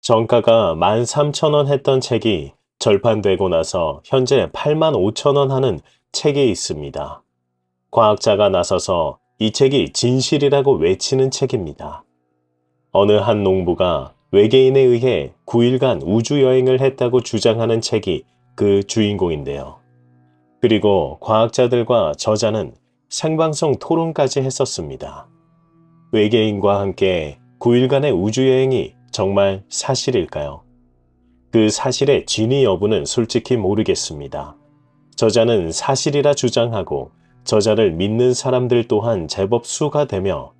정가가 13,000원 했던 책이 절판되고 나서 현재 85,000원 하는 책이 있습니다. 과학자가 나서서 이 책이 진실이라고 외치는 책입니다. 어느 한 농부가 외계인에 의해 9일간 우주여행을 했다고 주장하는 책이 그 주인공인데요. 그리고 과학자들과 저자는 생방송 토론까지 했었습니다. 외계인과 함께 9일간의 우주여행이 정말 사실일까요? 그 사실의 진위 여부는 솔직히 모르겠습니다. 저자는 사실이라 주장하고 저자를 믿는 사람들 또한 제법 수가 되며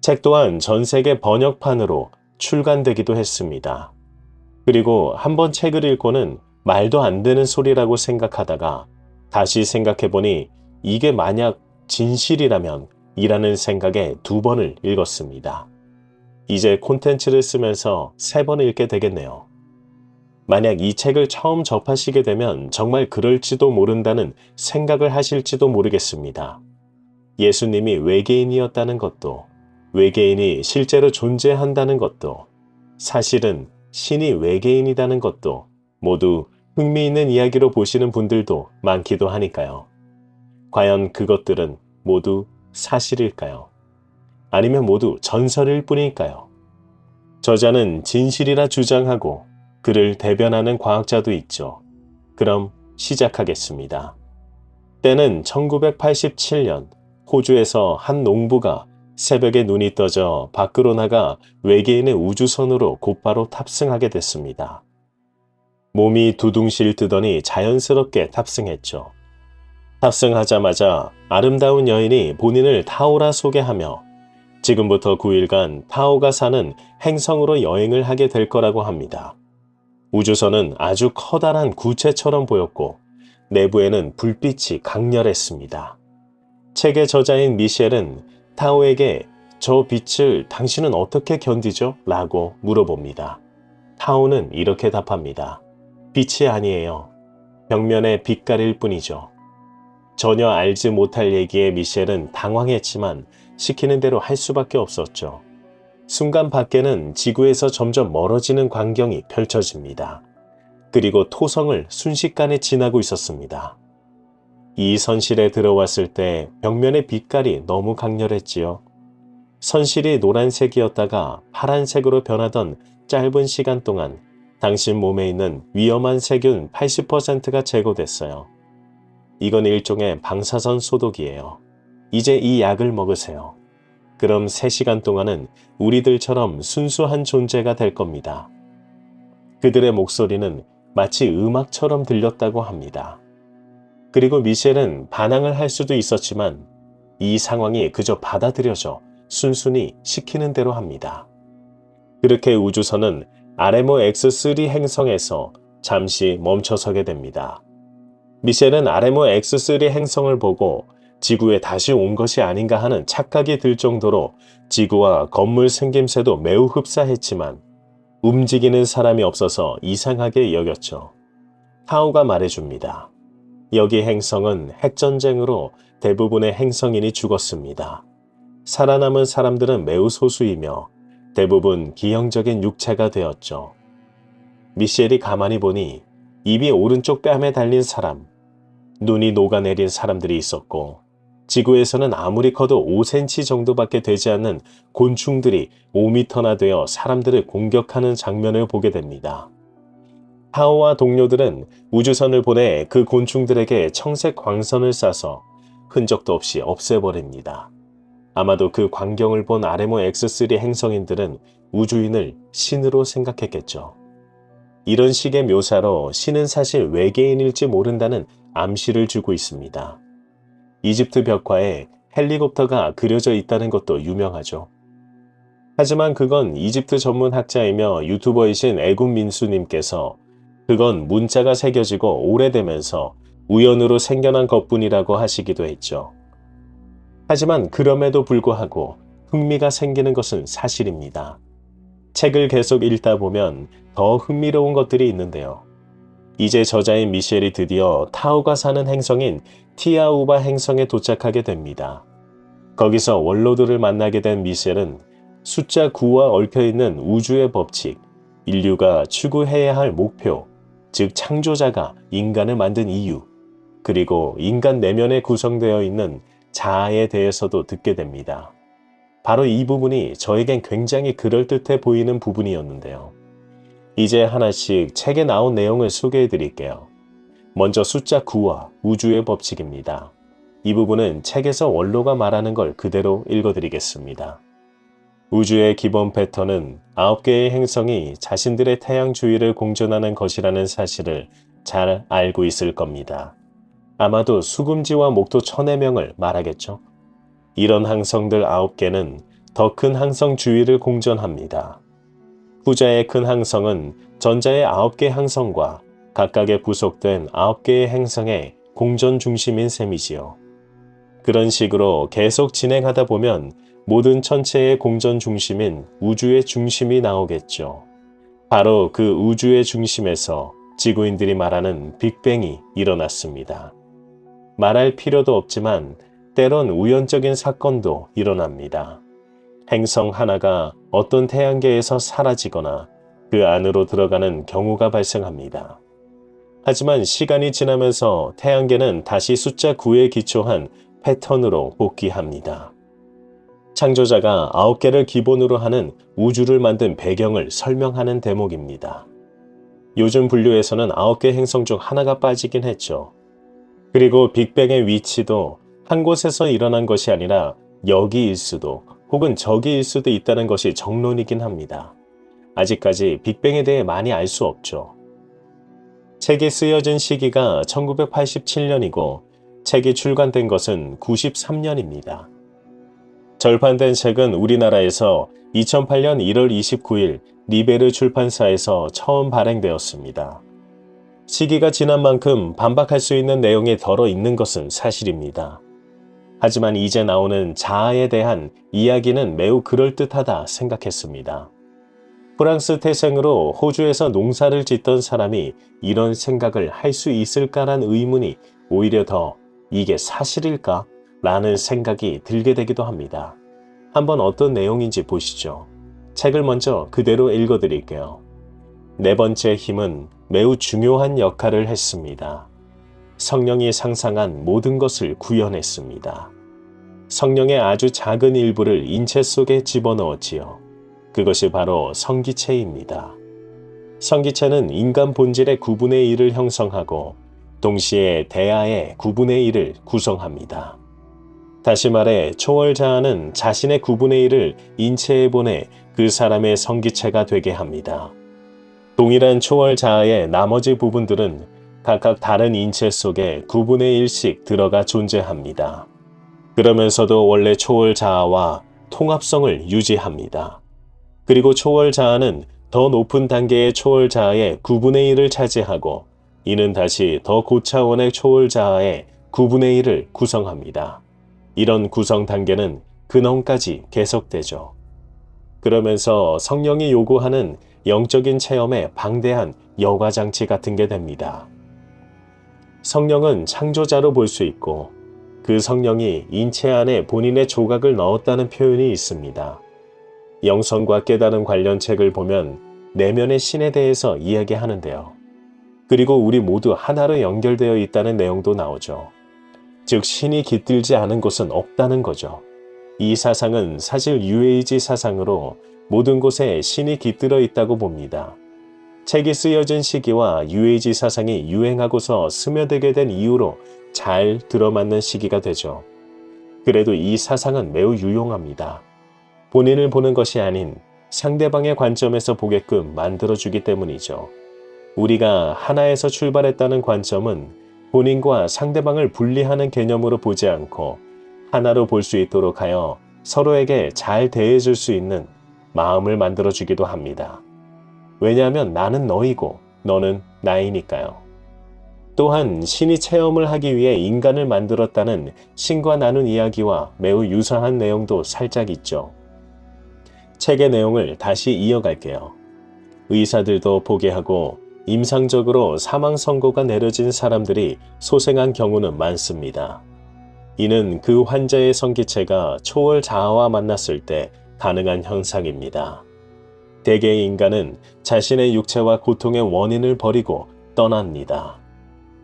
책 또한 전 세계 번역판으로 출간되기도 했습니다. 그리고 한번 책을 읽고는 말도 안 되는 소리라고 생각하다가 다시 생각해보니 이게 만약 진실이라면 이라는 생각에 2번을 읽었습니다. 이제 콘텐츠를 쓰면서 3번 읽게 되겠네요. 만약 이 책을 처음 접하시게 되면 정말 그럴지도 모른다는 생각을 하실지도 모르겠습니다. 예수님이 외계인이었다는 것도, 외계인이 실제로 존재한다는 것도, 사실은 신이 외계인이라는 것도 모두 흥미있는 이야기로 보시는 분들도 많기도 하니까요. 과연 그것들은 모두 사실일까요? 아니면 모두 전설일 뿐일까요? 저자는 진실이라 주장하고 그를 대변하는 과학자도 있죠. 그럼 시작하겠습니다. 때는 1987년 호주에서 한 농부가 새벽에 눈이 떠져 밖으로 나가 외계인의 우주선으로 곧바로 탑승하게 됐습니다. 몸이 두둥실 뜨더니 자연스럽게 탑승했죠. 탑승하자마자 아름다운 여인이 본인을 타오라 소개하며 지금부터 9일간 타오가 사는 행성으로 여행을 하게 될 거라고 합니다. 우주선은 아주 커다란 구체처럼 보였고 내부에는 불빛이 강렬했습니다. 책의 저자인 미셸은 타오에게 저 빛을 당신은 어떻게 견디죠? 라고 물어봅니다. 타오는 이렇게 답합니다. 빛이 아니에요. 벽면의 빛깔일 뿐이죠. 전혀 알지 못할 얘기에 미셸은 당황했지만 시키는 대로 할 수밖에 없었죠. 순간 밖에는 지구에서 점점 멀어지는 광경이 펼쳐집니다. 그리고 토성을 순식간에 지나고 있었습니다. 이 선실에 들어왔을 때 벽면의 빛깔이 너무 강렬했지요. 선실이 노란색이었다가 파란색으로 변하던 짧은 시간 동안 당신 몸에 있는 위험한 세균 80%가 제거됐어요. 이건 일종의 방사선 소독이에요. 이제 이 약을 먹으세요. 그럼 3시간 동안은 우리들처럼 순수한 존재가 될 겁니다. 그들의 목소리는 마치 음악처럼 들렸다고 합니다. 그리고 미셸은 반항을 할 수도 있었지만 이 상황이 그저 받아들여져 순순히 시키는 대로 합니다. 그렇게 우주선은 RMO X3 행성에서 잠시 멈춰서게 됩니다. 미셸은 RMO X3 행성을 보고 지구에 다시 온 것이 아닌가 하는 착각이 들 정도로 지구와 건물 생김새도 매우 흡사했지만 움직이는 사람이 없어서 이상하게 여겼죠. 타오가 말해줍니다. 여기 행성은 핵전쟁으로 대부분의 행성인이 죽었습니다. 살아남은 사람들은 매우 소수이며 대부분 기형적인 육체가 되었죠. 미셸이 가만히 보니 입이 오른쪽 뺨에 달린 사람, 눈이 녹아내린 사람들이 있었고 지구에서는 아무리 커도 5cm 정도밖에 되지 않는 곤충들이 5m나 되어 사람들을 공격하는 장면을 보게 됩니다. 타오와 동료들은 우주선을 보내 그 곤충들에게 청색 광선을 쏴서 흔적도 없이 없애버립니다. 아마도 그 광경을 본 RMO X3 행성인들은 우주인을 신으로 생각했겠죠. 이런 식의 묘사로 신은 사실 외계인일지 모른다는 암시를 주고 있습니다. 이집트 벽화에 헬리콥터가 그려져 있다는 것도 유명하죠. 하지만 그건 이집트 전문 학자이며 유튜버이신 애군민수님께서 그건 문자가 새겨지고 오래되면서 우연으로 생겨난 것뿐이라고 하시기도 했죠. 하지만 그럼에도 불구하고 흥미가 생기는 것은 사실입니다. 책을 계속 읽다 보면 더 흥미로운 것들이 있는데요. 이제 저자인 미셸이 드디어 타오가 사는 행성인 티아우바 행성에 도착하게 됩니다. 거기서 원로들을 만나게 된 미셸은 숫자 9와 얽혀있는 우주의 법칙, 인류가 추구해야 할 목표, 즉 창조자가 인간을 만든 이유, 그리고 인간 내면에 구성되어 있는 자아에 대해서도 듣게 됩니다. 바로 이 부분이 저에겐 굉장히 그럴듯해 보이는 부분이었는데요. 이제 하나씩 책에 나온 내용을 소개해 드릴게요. 먼저 숫자 9와 우주의 법칙입니다. 이 부분은 책에서 원로가 말하는 걸 그대로 읽어드리겠습니다. 우주의 기본 패턴은 9개의 행성이 자신들의 태양 주위를 공전하는 것이라는 사실을 잘 알고 있을 겁니다. 아마도 수금지와 목도 1000의 명을 말하겠죠. 이런 항성들 9개는 더 큰 항성 주위를 공전합니다. 후자의 큰 항성은 전자의 9개 항성과 각각에 부속된 9개의 행성의 공전 중심인 셈이지요. 그런 식으로 계속 진행하다 보면 모든 천체의 공전 중심인 우주의 중심이 나오겠죠. 바로 그 우주의 중심에서 지구인들이 말하는 빅뱅이 일어났습니다. 말할 필요도 없지만 때론 우연적인 사건도 일어납니다. 행성 하나가 어떤 태양계에서 사라지거나 그 안으로 들어가는 경우가 발생합니다. 하지만 시간이 지나면서 태양계는 다시 숫자 9에 기초한 패턴으로 복귀합니다. 창조자가 9개를 기본으로 하는 우주를 만든 배경을 설명하는 대목입니다. 요즘 분류에서는 9개 행성 중 하나가 빠지긴 했죠. 그리고 빅뱅의 위치도 한 곳에서 일어난 것이 아니라 여기일 수도 혹은 저기일 수도 있다는 것이 정론이긴 합니다. 아직까지 빅뱅에 대해 많이 알 수 없죠. 책이 쓰여진 시기가 1987년이고 책이 출간된 것은 93년입니다. 절판된 책은 우리나라에서 2008년 1월 29일 리베르 출판사에서 처음 발행되었습니다. 시기가 지난 만큼 반박할 수 있는 내용이 덜어 있는 것은 사실입니다. 하지만 이제 나오는 자아에 대한 이야기는 매우 그럴듯하다 생각했습니다. 프랑스 태생으로 호주에서 농사를 짓던 사람이 이런 생각을 할 수 있을까란 의문이 오히려 더 이게 사실일까? 라는 생각이 들게 되기도 합니다. 한번 어떤 내용인지 보시죠. 책을 먼저 그대로 읽어드릴게요. 네 번째 힘은 매우 중요한 역할을 했습니다. 성령이 상상한 모든 것을 구현했습니다. 성령의 아주 작은 일부를 인체 속에 집어넣었지요. 그것이 바로 성기체입니다. 성기체는 인간 본질의 9분의 1을 형성하고 동시에 대하의 9분의 1을 구성합니다. 다시 말해 초월자아는 자신의 9분의 1을 인체에 보내 그 사람의 성기체가 되게 합니다. 동일한 초월자아의 나머지 부분들은 각각 다른 인체 속에 9분의 1씩 들어가 존재합니다. 그러면서도 원래 초월자아와 통합성을 유지합니다. 그리고 초월자아는 더 높은 단계의 초월자아의 9분의 1을 차지하고 이는 다시 더 고차원의 초월자아의 9분의 1을 구성합니다. 이런 구성 단계는 근원까지 계속되죠. 그러면서 성령이 요구하는 영적인 체험의 방대한 여과장치 같은 게 됩니다. 성령은 창조자로 볼 수 있고 그 성령이 인체 안에 본인의 조각을 넣었다는 표현이 있습니다. 영성과 깨달음 관련 책을 보면 내면의 신에 대해서 이야기하는데요. 그리고 우리 모두 하나로 연결되어 있다는 내용도 나오죠. 즉 신이 깃들지 않은 곳은 없다는 거죠. 이 사상은 사실 뉴에이지 사상으로 모든 곳에 신이 깃들어 있다고 봅니다. 책이 쓰여진 시기와 뉴에이지 사상이 유행하고서 스며들게 된 이유로 잘 들어맞는 시기가 되죠. 그래도 이 사상은 매우 유용합니다. 본인을 보는 것이 아닌 상대방의 관점에서 보게끔 만들어주기 때문이죠. 우리가 하나에서 출발했다는 관점은 본인과 상대방을 분리하는 개념으로 보지 않고 하나로 볼 수 있도록 하여 서로에게 잘 대해줄 수 있는 마음을 만들어주기도 합니다. 왜냐하면 나는 너이고 너는 나이니까요. 또한 신이 체험을 하기 위해 인간을 만들었다는 신과 나눈 이야기와 매우 유사한 내용도 살짝 있죠. 책의 내용을 다시 이어갈게요. 의사들도 포기하고 임상적으로 사망 선고가 내려진 사람들이 소생한 경우는 많습니다. 이는 그 환자의 성기체가 초월 자아와 만났을 때 가능한 현상입니다. 대개의 인간은 자신의 육체와 고통의 원인을 버리고 떠납니다.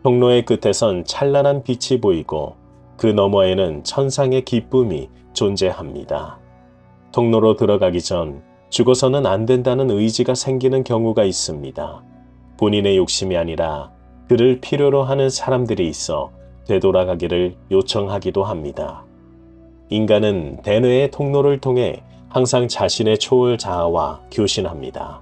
통로의 끝에선 찬란한 빛이 보이고 그 너머에는 천상의 기쁨이 존재합니다. 통로로 들어가기 전 죽어서는 안 된다는 의지가 생기는 경우가 있습니다. 본인의 욕심이 아니라 그를 필요로 하는 사람들이 있어 되돌아가기를 요청하기도 합니다. 인간은 대뇌의 통로를 통해 항상 자신의 초월 자아와 교신합니다.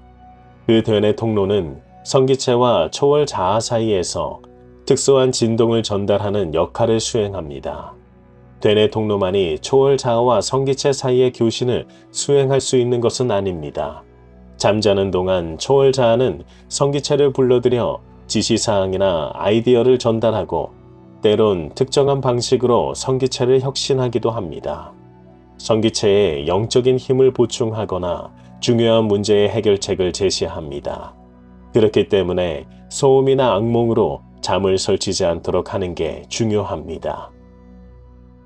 그 대뇌 통로는 성기체와 초월 자아 사이에서 특수한 진동을 전달하는 역할을 수행합니다. 대뇌 통로만이 초월 자아와 성기체 사이의 교신을 수행할 수 있는 것은 아닙니다. 잠자는 동안 초월 자아는 성기체를 불러들여 지시사항이나 아이디어를 전달하고 때론 특정한 방식으로 성기체를 혁신하기도 합니다. 성기체에 영적인 힘을 보충하거나 중요한 문제의 해결책을 제시합니다. 그렇기 때문에 소음이나 악몽으로 잠을 설치지 않도록 하는 게 중요합니다.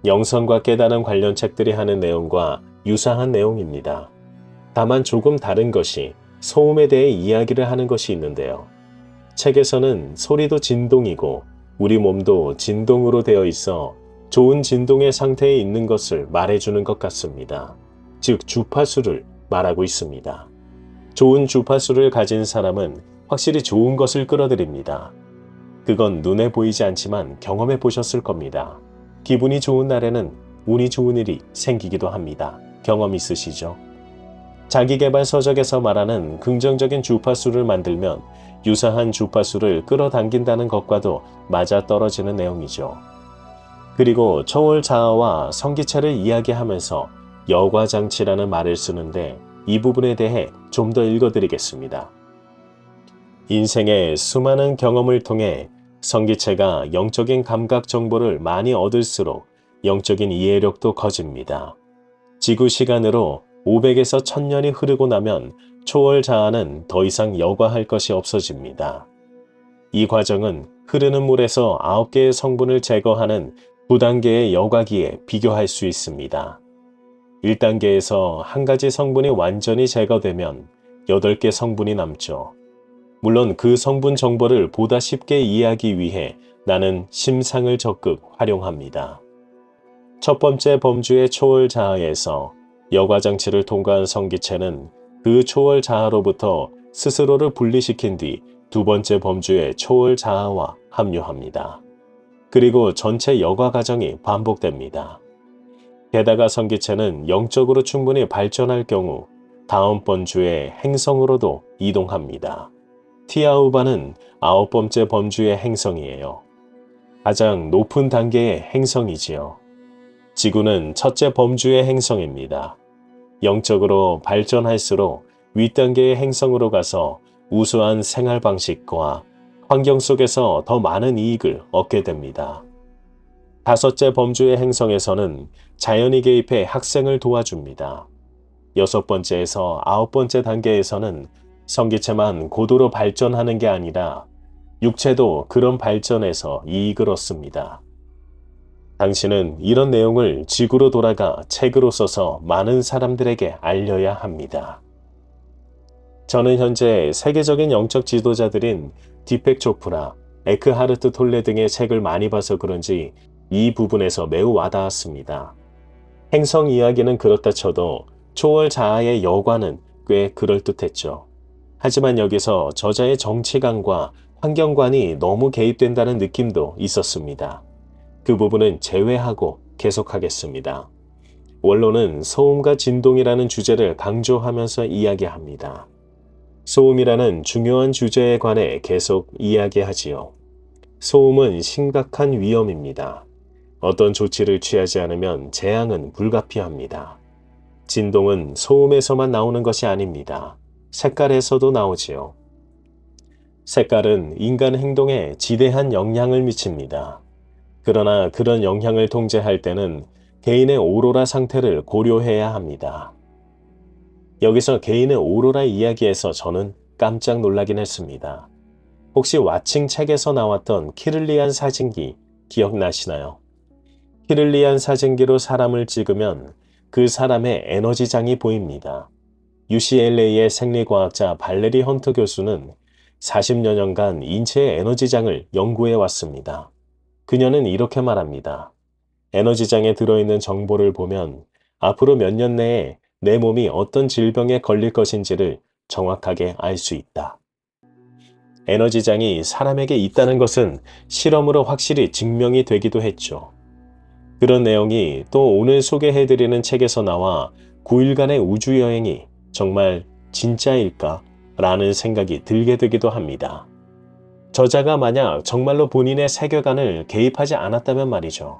영성과 깨달음 관련 책들이 하는 내용과 유사한 내용입니다. 다만 조금 다른 것이 소음에 대해 이야기를 하는 것이 있는데요. 책에서는 소리도 진동이고 우리 몸도 진동으로 되어 있어 좋은 진동의 상태에 있는 것을 말해주는 것 같습니다. 즉 주파수를 말하고 있습니다. 좋은 주파수를 가진 사람은 확실히 좋은 것을 끌어들입니다. 그건 눈에 보이지 않지만 경험해 보셨을 겁니다. 기분이 좋은 날에는 운이 좋은 일이 생기기도 합니다. 경험 있으시죠? 자기계발 서적에서 말하는 긍정적인 주파수를 만들면 유사한 주파수를 끌어당긴다는 것과도 맞아떨어지는 내용이죠. 그리고 초월 자아와 성기체를 이야기하면서 여과장치라는 말을 쓰는데 이 부분에 대해 좀 더 읽어드리겠습니다. 인생의 수많은 경험을 통해 성기체가 영적인 감각 정보를 많이 얻을수록 영적인 이해력도 커집니다. 지구 시간으로 500에서 1000년이 흐르고 나면 초월 자아는 더 이상 여과할 것이 없어집니다. 이 과정은 흐르는 물에서 9개의 성분을 제거하는 9단계의 여과기에 비교할 수 있습니다. 1단계에서 한 가지 성분이 완전히 제거되면 8개 성분이 남죠. 물론 그 성분 정보를 보다 쉽게 이해하기 위해 나는 심상을 적극 활용합니다. 첫 번째 범주의 초월 자아에서 여과장치를 통과한 성기체는 그 초월 자아로부터 스스로를 분리시킨 뒤 두 번째 범주의 초월 자아와 합류합니다. 그리고 전체 여과 과정이 반복됩니다. 게다가 성기체는 영적으로 충분히 발전할 경우 다음 범주의 행성으로도 이동합니다. 티아우바는 9번째 범주의 행성이에요. 가장 높은 단계의 행성이지요. 지구는 첫째 범주의 행성입니다. 영적으로 발전할수록 윗단계의 행성으로 가서 우수한 생활 방식과 환경 속에서 더 많은 이익을 얻게 됩니다. 다섯째 범주의 행성에서는 자연이 개입해 학생을 도와줍니다. 6번째에서 9번째 단계에서는 성기체만 고도로 발전하는 게 아니라 육체도 그런 발전에서 이익을 얻습니다. 당신은 이런 내용을 지구로 돌아가 책으로 써서 많은 사람들에게 알려야 합니다. 저는 현재 세계적인 영적 지도자들인 디펙 초프라, 에크하르트 톨레 등의 책을 많이 봐서 그런지 이 부분에서 매우 와닿았습니다. 행성 이야기는 그렇다 쳐도 초월 자아의 여과는 꽤 그럴듯했죠. 하지만 여기서 저자의 정치관과 환경관이 너무 개입된다는 느낌도 있었습니다. 그 부분은 제외하고 계속하겠습니다. 원로는 소음과 진동이라는 주제를 강조하면서 이야기합니다. 소음이라는 중요한 주제에 관해 계속 이야기하지요. 소음은 심각한 위험입니다. 어떤 조치를 취하지 않으면 재앙은 불가피합니다. 진동은 소음에서만 나오는 것이 아닙니다. 색깔에서도 나오지요. 색깔은 인간 행동에 지대한 영향을 미칩니다. 그러나 그런 영향을 통제할 때는 개인의 오로라 상태를 고려해야 합니다. 여기서 개인의 오로라 이야기에서 저는 깜짝 놀라긴 했습니다. 혹시 왓칭 책에서 나왔던 키를리안 사진기 기억나시나요? 키를리안 사진기로 사람을 찍으면 그 사람의 에너지장이 보입니다. UCLA의 생리과학자 발레리 헌터 교수는 40여 년간 인체의 에너지장을 연구해 왔습니다. 그녀는 이렇게 말합니다. 에너지장에 들어있는 정보를 보면 앞으로 몇 년 내에 내 몸이 어떤 질병에 걸릴 것인지를 정확하게 알 수 있다. 에너지장이 사람에게 있다는 것은 실험으로 확실히 증명이 되기도 했죠. 그런 내용이 또 오늘 소개해드리는 책에서 나와 9일간의 우주여행이 정말 진짜일까? 라는 생각이 들게 되기도 합니다. 저자가 만약 정말로 본인의 세계관을 개입하지 않았다면 말이죠.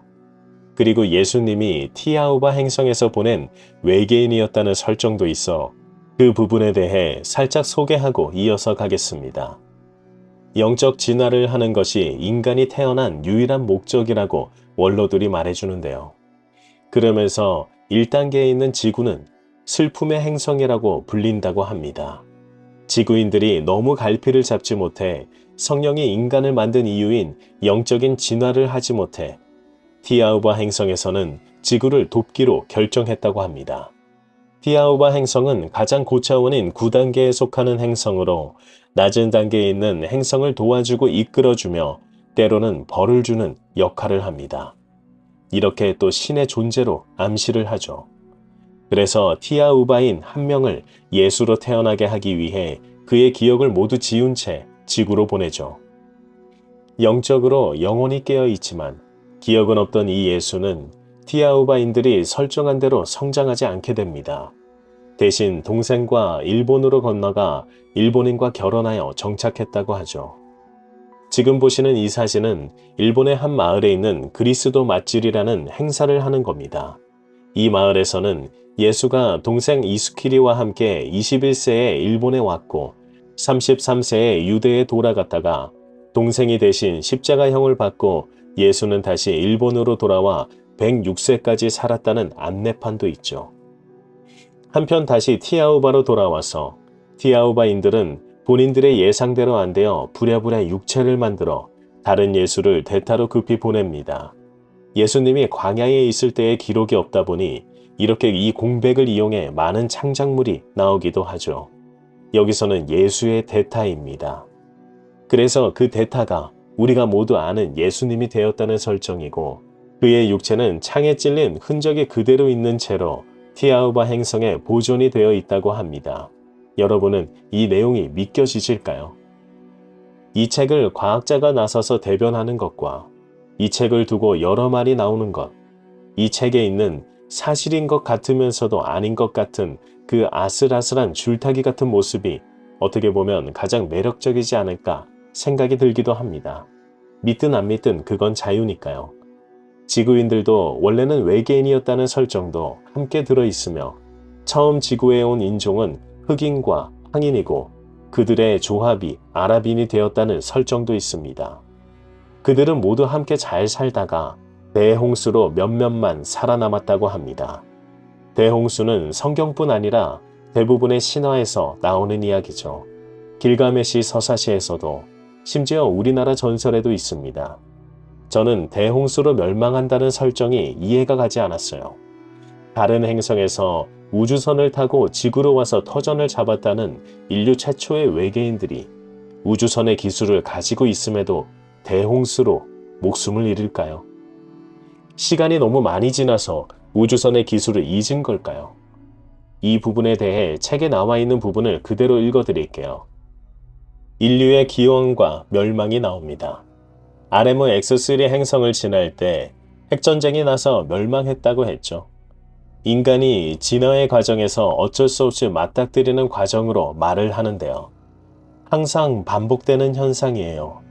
그리고 예수님이 티아우바 행성에서 보낸 외계인이었다는 설정도 있어 그 부분에 대해 살짝 소개하고 이어서 가겠습니다. 영적 진화를 하는 것이 인간이 태어난 유일한 목적이라고 원로들이 말해주는데요. 그러면서 1단계에 있는 지구는 슬픔의 행성이라고 불린다고 합니다. 지구인들이 너무 갈피를 잡지 못해 성령이 인간을 만든 이유인 영적인 진화를 하지 못해 티아우바 행성에서는 지구를 돕기로 결정했다고 합니다. 티아우바 행성은 가장 고차원인 9단계에 속하는 행성으로 낮은 단계에 있는 행성을 도와주고 이끌어주며 때로는 벌을 주는 역할을 합니다. 이렇게 또 신의 존재로 암시를 하죠. 그래서 티아우바인 한 명을 예수로 태어나게 하기 위해 그의 기억을 모두 지운 채 지구로 보내죠. 영적으로 영혼이 깨어 있지만 기억은 없던 이 예수는 티아우바인들이 설정한 대로 성장하지 않게 됩니다. 대신 동생과 일본으로 건너가 일본인과 결혼하여 정착했다고 하죠. 지금 보시는 이 사진은 일본의 한 마을에 있는 그리스도 맞질이라는 행사를 하는 겁니다. 이 마을에서는 예수가 동생 이스키리와 함께 21세에 일본에 왔고 33세에 유대에 돌아갔다가 동생이 대신 십자가형을 받고 예수는 다시 일본으로 돌아와 106세까지 살았다는 안내판도 있죠. 한편 다시 티아우바로 돌아와서 티아우바인들은 본인들의 예상대로 안 되어 부랴부랴 육체를 만들어 다른 예수를 대타로 급히 보냅니다. 예수님이 광야에 있을 때의 기록이 없다 보니 이렇게 이 공백을 이용해 많은 창작물이 나오기도 하죠. 여기서는 예수의 대타입니다. 그래서 그 대타가 우리가 모두 아는 예수님이 되었다는 설정이고 그의 육체는 창에 찔린 흔적이 그대로 있는 채로 티아우바 행성에 보존이 되어 있다고 합니다. 여러분은 이 내용이 믿겨지실까요? 이 책을 과학자가 나서서 대변하는 것과 이 책을 두고 여러 말이 나오는 것, 이 책에 있는 사실인 것 같으면서도 아닌 것 같은 그 아슬아슬한 줄타기 같은 모습이 어떻게 보면 가장 매력적이지 않을까 생각이 들기도 합니다. 믿든 안 믿든 그건 자유니까요. 지구인들도 원래는 외계인이었다는 설정도 함께 들어있으며 처음 지구에 온 인종은 흑인과 황인이고 그들의 조합이 아랍인이 되었다는 설정도 있습니다. 그들은 모두 함께 잘 살다가 대홍수로 몇몇만 살아남았다고 합니다. 대홍수는 성경뿐 아니라 대부분의 신화에서 나오는 이야기죠. 길가메시 서사시에서도 심지어 우리나라 전설에도 있습니다. 저는 대홍수로 멸망한다는 설정이 이해가 가지 않았어요. 다른 행성에서 우주선을 타고 지구로 와서 터전을 잡았다는 인류 최초의 외계인들이 우주선의 기술을 가지고 있음에도 대홍수로 목숨을 잃을까요? 시간이 너무 많이 지나서 우주선의 기술을 잊은 걸까요? 이 부분에 대해 책에 나와 있는 부분을 그대로 읽어드릴게요. 인류의 기원과 멸망이 나옵니다. RMX X3 행성을 지날 때 핵전쟁이 나서 멸망했다고 했죠. 인간이 진화의 과정에서 어쩔 수 없이 맞닥뜨리는 과정으로 말을 하는데요. 항상 반복되는 현상이에요.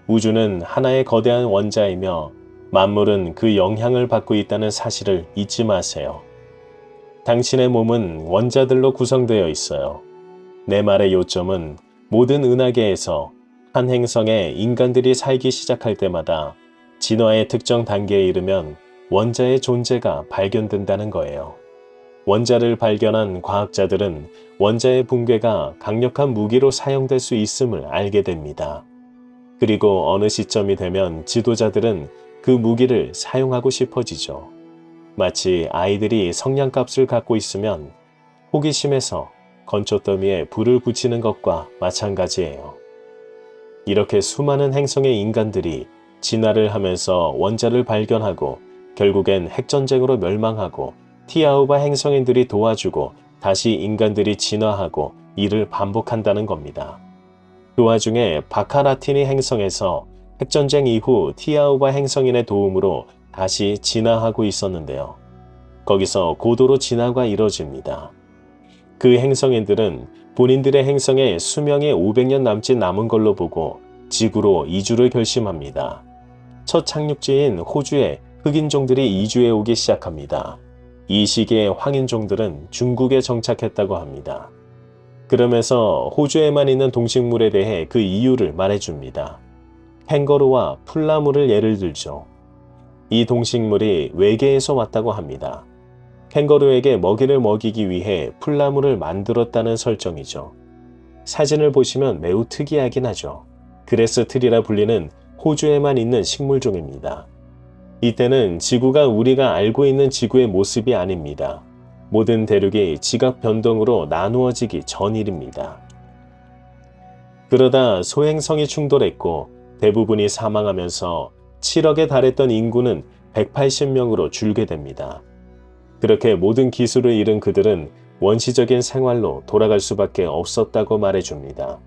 우주는 하나의 거대한 원자이며 만물은 그 영향을 받고 있다는 사실을 잊지 마세요. 당신의 몸은 원자들로 구성되어 있어요. 내 말의 요점은 모든 은하계에서 한 행성에 인간들이 살기 시작할 때마다 진화의 특정 단계에 이르면 원자의 존재가 발견된다는 거예요. 원자를 발견한 과학자들은 원자의 붕괴가 강력한 무기로 사용될 수 있음을 알게 됩니다. 그리고 어느 시점이 되면 지도자들은 그 무기를 사용하고 싶어지죠. 마치 아이들이 성냥갑을 갖고 있으면 호기심에서 건초더미에 불을 붙이는 것과 마찬가지예요. 이렇게 수많은 행성의 인간들이 진화를 하면서 원자를 발견하고 결국엔 핵전쟁으로 멸망하고 티아우바 행성인들이 도와주고 다시 인간들이 진화하고 이를 반복한다는 겁니다. 그 와중에 바카라티니 행성에서 핵전쟁 이후 티아우바 행성인의 도움으로 다시 진화하고 있었는데요. 거기서 고도로 진화가 이뤄집니다. 그 행성인들은 본인들의 행성에 수명이 500년 남짓 남은 걸로 보고 지구로 이주를 결심합니다. 첫 착륙지인 호주에 흑인종들이 이주해 오기 시작합니다. 이 시기에 황인종들은 중국에 정착했다고 합니다. 그러면서 호주에만 있는 동식물에 대해 그 이유를 말해줍니다. 캥거루와 풀나무를 예를 들죠. 이 동식물이 외계에서 왔다고 합니다. 캥거루에게 먹이를 먹이기 위해 풀나무를 만들었다는 설정이죠. 사진을 보시면 매우 특이하긴 하죠. 그레스 트리라 불리는 호주에만 있는 식물종입니다. 이때는 지구가 우리가 알고 있는 지구의 모습이 아닙니다. 모든 대륙이 지각 변동으로 나누어지기 전 일입니다. 그러다 소행성이 충돌했고 대부분이 사망하면서 7억에 달했던 인구는 180명으로 줄게 됩니다. 그렇게 모든 기술을 잃은 그들은 원시적인 생활로 돌아갈 수밖에 없었다고 말해줍니다.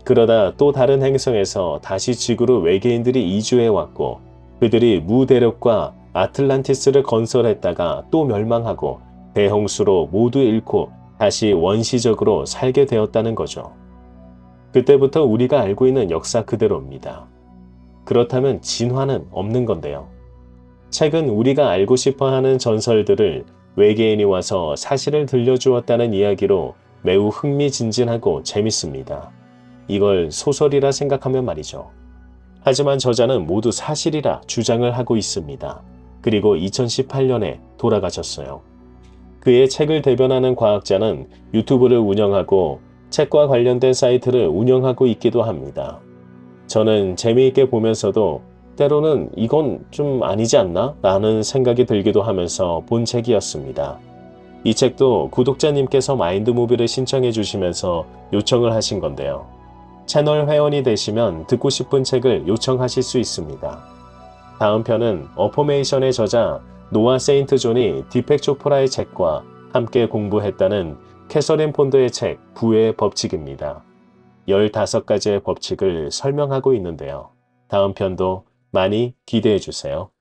그러다 또 다른 행성에서 다시 지구로 외계인들이 이주해 왔고 그들이 무 대륙과 아틀란티스를 건설했다가 또 멸망하고 대홍수로 모두 잃고 다시 원시적으로 살게 되었다는 거죠. 그때부터 우리가 알고 있는 역사 그대로입니다. 그렇다면 진화는 없는 건데요. 최근 우리가 알고 싶어하는 전설들을 외계인이 와서 사실을 들려주었다는 이야기로 매우 흥미진진하고 재밌습니다. 이걸 소설이라 생각하면 말이죠. 하지만 저자는 모두 사실이라 주장을 하고 있습니다. 그리고 2018년에 돌아가셨어요. 그의 책을 대변하는 과학자는 유튜브를 운영하고 책과 관련된 사이트를 운영하고 있기도 합니다. 저는 재미있게 보면서도 때로는 이건 좀 아니지 않나? 라는 생각이 들기도 하면서 본 책이었습니다. 이 책도 구독자님께서 마인드무비를 신청해 주시면서 요청을 하신 건데요. 채널 회원이 되시면 듣고 싶은 책을 요청하실 수 있습니다. 다음 편은 어포메이션의 저자 노아 세인트 존이 디펙 초프라의 책과 함께 공부했다는 캐서린 폰더의 책 부의 법칙입니다. 15가지의 법칙을 설명하고 있는데요. 다음 편도 많이 기대해 주세요.